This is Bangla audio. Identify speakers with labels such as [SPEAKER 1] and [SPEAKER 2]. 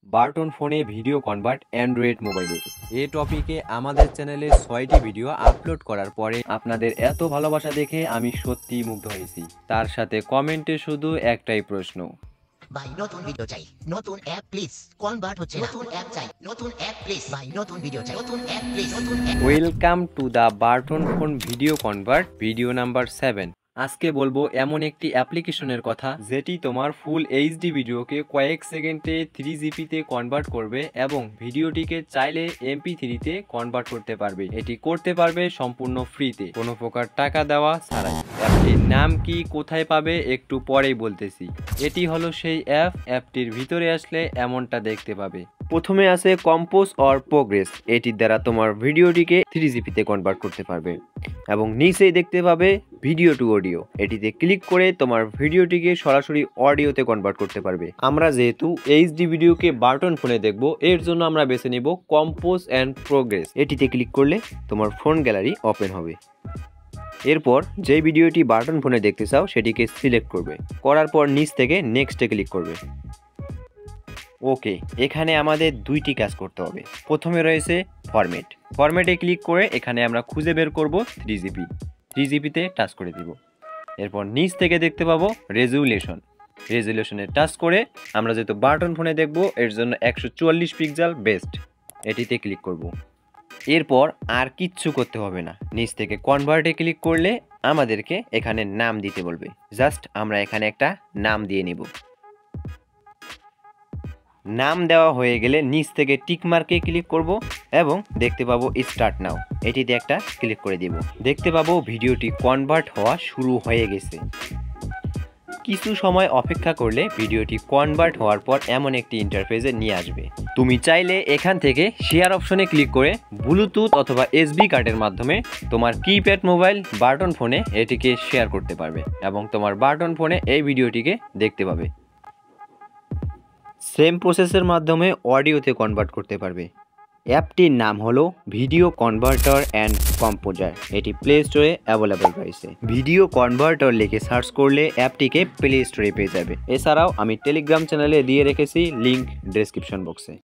[SPEAKER 1] বাটন ফোনে ভিডিও কনভার্ট অ্যান্ড্রয়েড মোবাইলে এই টপিকে আমাদের চ্যানেলে 6টি ভিডিও আপলোড করার পরে আপনাদের এত ভালোবাসা দেখে আমি সত্যিই মুগ্ধ হয়েছি। তার সাথে কমেন্টে শুধু একটাই প্রশ্ন,
[SPEAKER 2] ভাই নতুন ভিডিও চাই, নতুন অ্যাপ প্লিজ, কনভার্ট হচ্ছে না, নতুন অ্যাপ চাই, নতুন অ্যাপ প্লিজ, ভাই নতুন ভিডিও চাই, নতুন অ্যাপ প্লিজ, নতুন app.
[SPEAKER 1] Welcome to the button phone video convert video number 7। আজকে বলবো এমন একটি অ্যাপ্লিকেশনের কথা যেটি তোমার ফুল এইচডি ভিডিওকে কয়েক সেকেন্ডে 3GP-তে কনভার্ট করবে এবং ভিডিওটিকে চাইলে MP3-তে কনভার্ট করতে পারবে। এটি করতে পারবে সম্পূর্ণ ফ্রিতে, কোনো প্রকার টাকা দেওয়া ছাড়াই। অ্যাপটির নাম কি, কোথায় পাবে একটু পরেই বলতেছি। এটি হলো সেই অ্যাপটির ভিতরে আসলে এমনটা দেখতে পাবে। প্রথমে আছে কম্পোজ অর প্রোগ্রেস, এটির দ্বারা তোমার ভিডিওটিকে 3GP-তে কনভার্ট করতে পারবে এবং নিচেই দেখতে পাবে ভিডিও টু অডিও, এটিতে ক্লিক করে তোমার ভিডিওটিকে সরাসরি অডিওতে কনভার্ট করতে পারবে। আমরা যেহেতু এইচডি ভিডিওকে বাটন ফোনে দেখব, এর জন্য আমরা বেছে নিব কম্পোজ অ্যান্ড প্রোগ্রেস। এটিতে ক্লিক করলে তোমার ফোন গ্যালারি ওপেন হবে। এরপর যে ভিডিওটি বাটন ফোনে দেখতে চাও সেটিকে সিলেক্ট করবে, করার পর নিচ থেকে নেক্সটে ক্লিক করবে। ওকে, এখানে আমাদের দুইটি কাজ করতে হবে। প্রথমে রয়েছে ফরম্যাটে ক্লিক করে এখানে আমরা খুঁজে বের করব 3GP-তে টাচ করে দিব। এরপর নিচ থেকে দেখতে পাবো রেজুলেশনে টাচ করে আমরা যেহেতু বাটন ফোনে দেখব এর জন্য 144 পিক্সেল বেস্ট, এটিতে ক্লিক করব। এরপর আর কিচ্ছু করতে হবে না, নিচ থেকে কনভার্টে ক্লিক করলে আমাদেরকে এখানে নাম দিতে বলবে। জাস্ট আমরা এখানে একটা নাম দিয়ে নিব। নাম দেওয়া হয়ে গেলে নিচ থেকে টিক মার্কে ক্লিক করব এবং দেখতে পাবো স্টার্ট নাও, এটিতে একটা ক্লিক করে দিব। দেখতে পাবো ভিডিওটি কনভার্ট হওয়া শুরু হয়ে গেছে। কিছু সময় অপেক্ষা করলে ভিডিওটি কনভার্ট হওয়ার পর এমন একটি ইন্টারফেসে নিয়ে আসবে। তুমি চাইলে এখান থেকে শেয়ার অপশনে ক্লিক করে ব্লুটুথ অথবা SD কার্ডের মাধ্যমে তোমার কিপ্যাড মোবাইল বাটন ফোনে এটিকে শেয়ার করতে পারবে এবং তোমার বাটন ফোনে এই ভিডিওটিকে দেখতে পাবে। সেম প্রসেসের মাধ্যমে অডিওতে কনভার্ট করতে পারবে। অ্যাপটির নাম হলো ভিডিও কনভার্টার অ্যান্ড কম্পোজার, এটি প্লে স্টোরে অ্যাভেলেবল রয়েছে। ভিডিও কনভার্টার লিখে সার্চ করলে অ্যাপটিকে প্লে স্টোরে পেয়ে যাবে। এছাড়াও আমি টেলিগ্রাম চ্যানেলে দিয়ে রেখেছি লিঙ্ক ডেসক্রিপশন বক্সে।